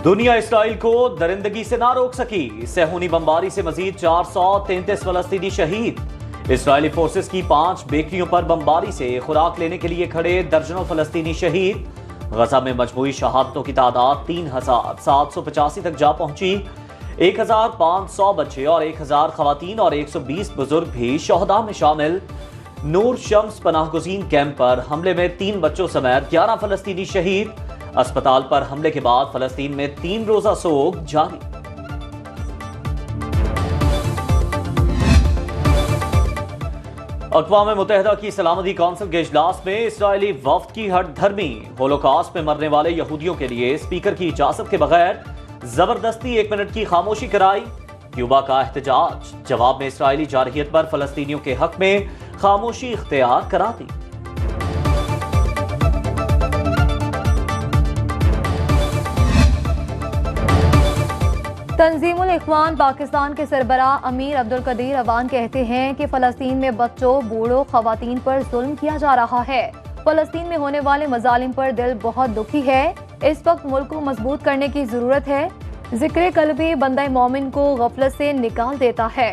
दुनिया इसराइल को दरिंदगी से ना रोक सकी। सेहूनी बमबारी से मजीद 433 फलस्तीनी शहीद। इसराइली फोर्सेस की 5 बेकरियों पर बमबारी से खुराक लेने के लिए खड़े दर्जनों फलस्तीनी शहीद। गजा में मजमूई शहादतों की तादाद 3785 तक जा पहुंची। 1500 बच्चे और 1000 खवातीन और 120 बुजुर्ग भी शोहदा में शामिल। नूर शम्स पनाहगुज़ीन कैंप पर हमले में 3 बच्चों समेत 11 फलस्तीनी शहीद। अस्पताल पर हमले के बाद फलस्तीन में 3 रोजा सोग जारी। अक़वाम मुत्तहिदा की सलामती कौंसिल के इजलास में इसराइली वफ्द की हठधर्मी। होलोकॉस्ट में मरने वाले यहूदियों के लिए स्पीकर की इजाजत के बगैर जबरदस्ती 1 मिनट की खामोशी कराई। क्यूबा का एहतजाज। जवाब में इसराइली जारहियत पर फलस्तीनियों के हक में खामोशी इख्तियार करा दी। तंजीमुल इख्वान पाकिस्तान के सरबराह अमीर अब्दुल कदीर अवान कहते हैं कि फलस्तीन में बच्चों, बूढ़ों, खवातीन पर जुल्म किया जा रहा है। फलस्तीन में होने वाले मजालिम पर दिल बहुत दुखी है। इस वक्त मुल्क को मजबूत करने की जरूरत है। जिक्र कल्बी बंदा मोमिन को गफलत से निकाल देता है।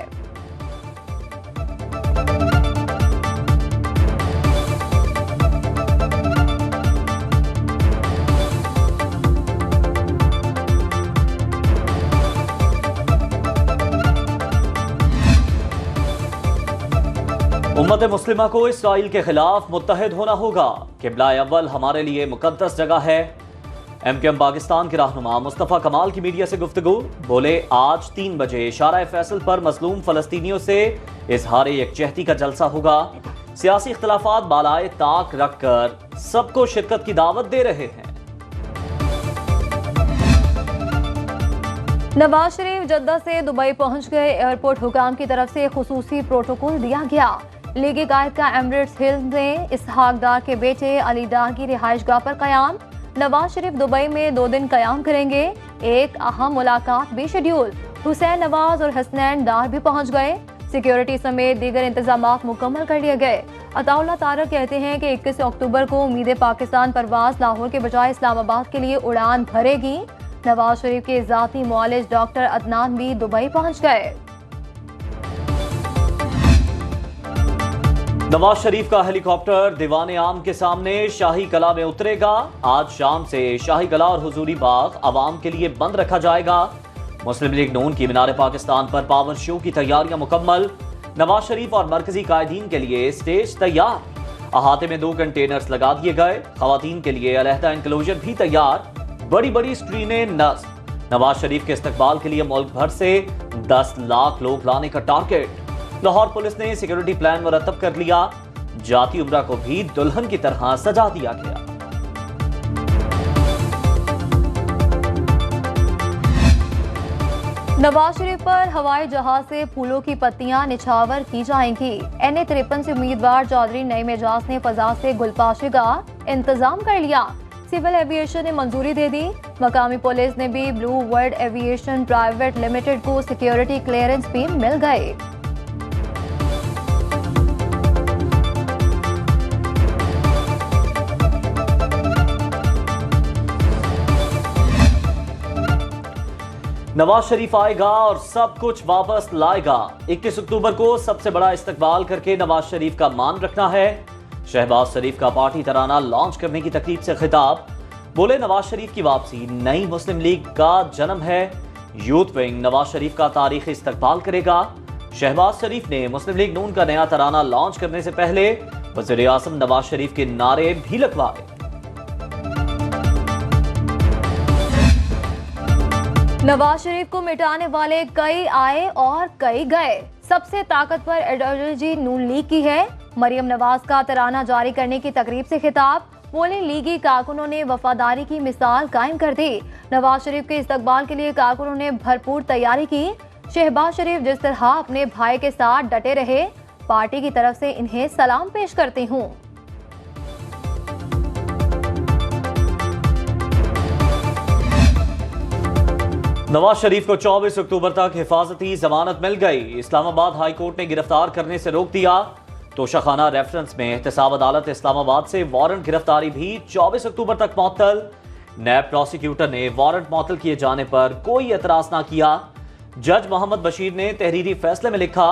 उम्मत मुस्लिमा को इसराइल के खिलाफ मुत्तहिद होना होगा। किबला अव्वल हमारे लिए मुकद्दस जगह है। एमकेएम पाकिस्तान के रहनुमा मुस्तफ़ा कमाल की मीडिया से गुफ्तगू। बोले, आज 3 बजे शारा फैसल पर मजलूम फलस्तीनियों से इजहार यकजहती का जलसा होगा। सियासी इख्तलाफात बालाए ताक रखकर सबको शिरकत की दावत दे रहे हैं। नवाज शरीफ जद्दा से दुबई पहुंच गए। एयरपोर्ट हुकाम की तरफ से खुसूसी प्रोटोकॉल दिया गया। लीगी कायद का एमिरेट्स हिल में इसहाक डार के बेटे अली डार की रिहाइश गाह पर कयाम। नवाज शरीफ दुबई में 2 दिन कयाम करेंगे। एक अहम मुलाकात भी शेड्यूल। हुसैन नवाज और हसनैन डार भी पहुंच गए। सिक्योरिटी समेत दीगर इंतजामात मुकम्मल कर लिए गए। अताउल्लाह तारक कहते हैं कि 21 अक्टूबर को उम्मीद पाकिस्तान परवाज लाहौर के बजाय इस्लामाबाद के लिए उड़ान भरेगी। नवाज शरीफ के जाती मुआलिज डॉक्टर अदनान भी दुबई पहुंच गए। नवाज शरीफ का हेलीकॉप्टर दीवाने आम के सामने शाही कला में उतरेगा। आज शाम से शाही कला और हुजूरी बाग आवाम के लिए बंद रखा जाएगा। मुस्लिम लीग नून की मीनार पाकिस्तान पर पावर शो की तैयारियां मुकम्मल। नवाज शरीफ और मरकजी कायदीन के लिए स्टेज तैयार। अहाते में 2 कंटेनर्स लगा दिए गए। खवातीन के लिए अलहदा इंक्लोजर भी तैयार। बड़ी बड़ी स्क्रीनें नस्ब। नवाज शरीफ के इस्तकबाल के लिए मुल्क भर से 10 लाख लोग लाने का टारगेट। लाहौर पुलिस ने सिक्योरिटी प्लान मुरतब कर लिया। जाती उम्रा को भी दुल्हन की तरह सजा दिया गया। नवाज शरीफ पर हवाई जहाज से फूलों की पत्तियां निछावर की जाएंगी। NA 53 से उम्मीदवार चौधरी नईम एजाज ने फजा से गुलपाशी का इंतजाम कर लिया। सिविल एविएशन ने मंजूरी दे दी। मकामी पुलिस ने भी blue world aviation private limited को सिक्योरिटी क्लियरेंस भी मिल गए। नवाज शरीफ आएगा और सब कुछ वापस लाएगा। 21 अक्टूबर को सबसे बड़ा इस्तकबाल करके नवाज शरीफ का मान रखना है। शहबाज शरीफ का पार्टी तराना लॉन्च करने की तकरीब से खिताब। बोले, नवाज शरीफ की वापसी नई मुस्लिम लीग का जन्म है। यूथ विंग नवाज शरीफ का तारीखी इस्तकबाल करेगा। शहबाज शरीफ ने मुस्लिम लीग नून का नया तराना लॉन्च करने से पहले वज़ीर आज़म नवाज शरीफ के नारे भी लगवाए। नवाज शरीफ को मिटाने वाले कई आए और कई गए। सबसे ताकतवर आइडियोलॉजी नून लीग की है। मरियम नवाज का तराना जारी करने की तकरीब से खिताब। बोले, लीगी कारकुनों ने वफादारी की मिसाल कायम कर दी। नवाज शरीफ के इस्तकबाल के लिए कारकुनों ने भरपूर तैयारी की। शहबाज शरीफ जिस तरह अपने भाई के साथ डटे रहे, पार्टी की तरफ से इन्हें सलाम पेश करती हूँ। नवाज शरीफ को 24 अक्टूबर तक हिफाजती जमानत मिल गई। इस्लामाबाद हाई कोर्ट ने गिरफ्तार करने से रोक दिया। तोशाखाना रेफरेंस में एहतसाब अदालत इस्लामाबाद से वारंट गिरफ्तारी भी 24 अक्टूबर तक मुअत्तल। नैब प्रोसिक्यूटर ने वारंट मअतल किए जाने पर कोई एतराज ना किया। जज मोहम्मद बशीर ने तहरीरी फैसले में लिखा,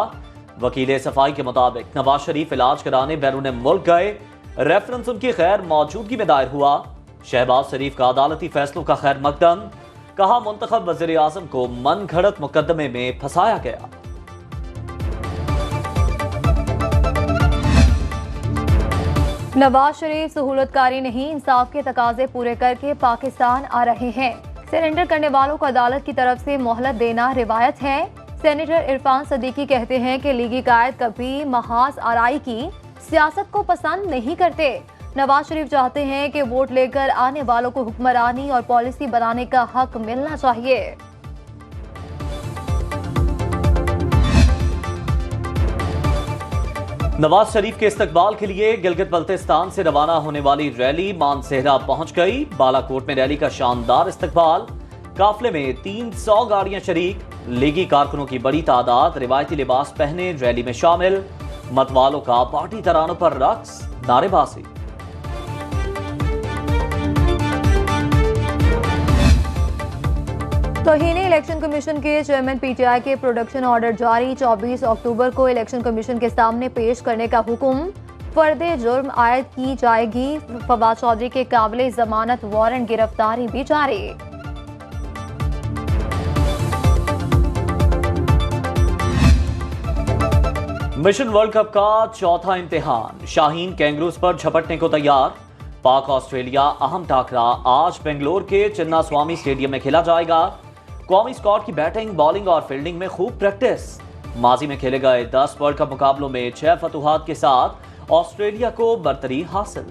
वकील सफाई के मुताबिक नवाज शरीफ इलाज कराने बैरून मुल्क गए, रेफरेंस उनकी गैर मौजूदगी में दायर हुआ। शहबाज शरीफ का अदालती फैसलों का खैर मकदम, कहा मुंतखब वज़ीर आज़म को मन घड़त मुकदमे में फंसाया गया। नवाज शरीफ सहूलतकारी नहीं, इंसाफ के तकाजे पूरे करके पाकिस्तान आ रहे हैं। सरेंडर करने वालों को अदालत की तरफ से मोहलत देना रिवायत है। सेनेटर इरफान सदीकी कहते हैं कि लीगी कायद कभी महाज आराई की सियासत को पसंद नहीं करते। नवाज शरीफ चाहते हैं कि वोट लेकर आने वालों को हुक्मरानी और पॉलिसी बनाने का हक मिलना चाहिए। नवाज शरीफ के इस्तकबाल के लिए गिलगित बल्तिस्तान से रवाना होने वाली रैली मानसेहरा पहुंच गई। बालाकोट में रैली का शानदार इस्तकबाल, काफिले में 300 गाड़ियां शरीक, लीगी कारकुनों की बड़ी तादाद रिवायती लिबास पहने रैली में शामिल, मतवालों का पार्टी तरानों पर रक्स, नारेबाजी। तौहीन इलेक्शन कमीशन के चेयरमैन पीटीआई के प्रोडक्शन ऑर्डर जारी, 24 अक्टूबर को इलेक्शन कमीशन के सामने पेश करने का हुक्म। फर्दे जुर्म आयद की जाएगी। फवाद चौधरी के काबिले जमानत वारंट गिरफ्तारी भी जारी। मिशन वर्ल्ड कप का चौथा इम्तिहान, शाहीन कैंगरूज पर झपटने को तैयार। पाक ऑस्ट्रेलिया अहम टाकरा आज बेंगलोर के चिन्ना स्वामी स्टेडियम में खेला जाएगा। कौमी स्क्वाड की बैटिंग, बॉलिंग और फील्डिंग में खूब प्रैक्टिस। माजी में खेले गए 10 वर्ल्ड कप मुकाबलों में 6 फतुहात के साथ ऑस्ट्रेलिया को बरतरी हासिल।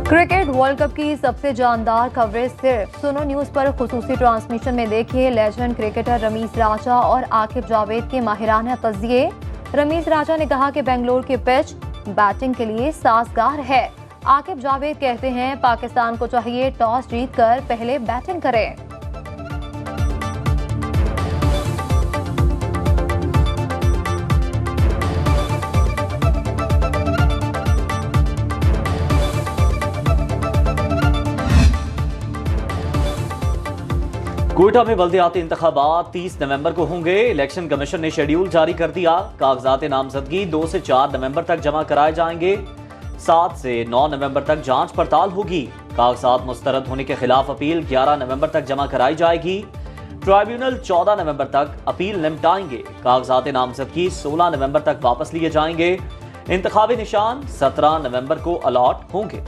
क्रिकेट वर्ल्ड कप की सबसे जानदार कवरेज सिर्फ सुनो न्यूज पर खुसूसी ट्रांसमिशन में देखिए लेजेंड क्रिकेटर रमीज राजा और आकिब जावेद के माहिराना तज़किये। रमीज राजा ने कहा कि बेंगलोर की पिच बैटिंग के लिए साजगार है। आकिब जावेद कहते हैं पाकिस्तान को चाहिए टॉस जीतकर पहले बैटिंग करें। कोयटा में बल्दियाती इंतखाबात 30 नवंबर को होंगे। इलेक्शन कमीशन ने शेड्यूल जारी कर दिया। कागजात नामजदगी 2 से 4 नवंबर तक जमा कराए जाएंगे। 7 से 9 नवंबर तक जांच पड़ताल होगी। कागजात मुस्तरद होने के खिलाफ अपील 11 नवंबर तक जमा कराई जाएगी। ट्राइब्यूनल 14 नवंबर तक अपील निपटाएंगे। कागजात नामजदगी 16 नवंबर तक वापस लिए जाएंगे। इंतखाबी निशान 17 नवंबर को अलॉट होंगे।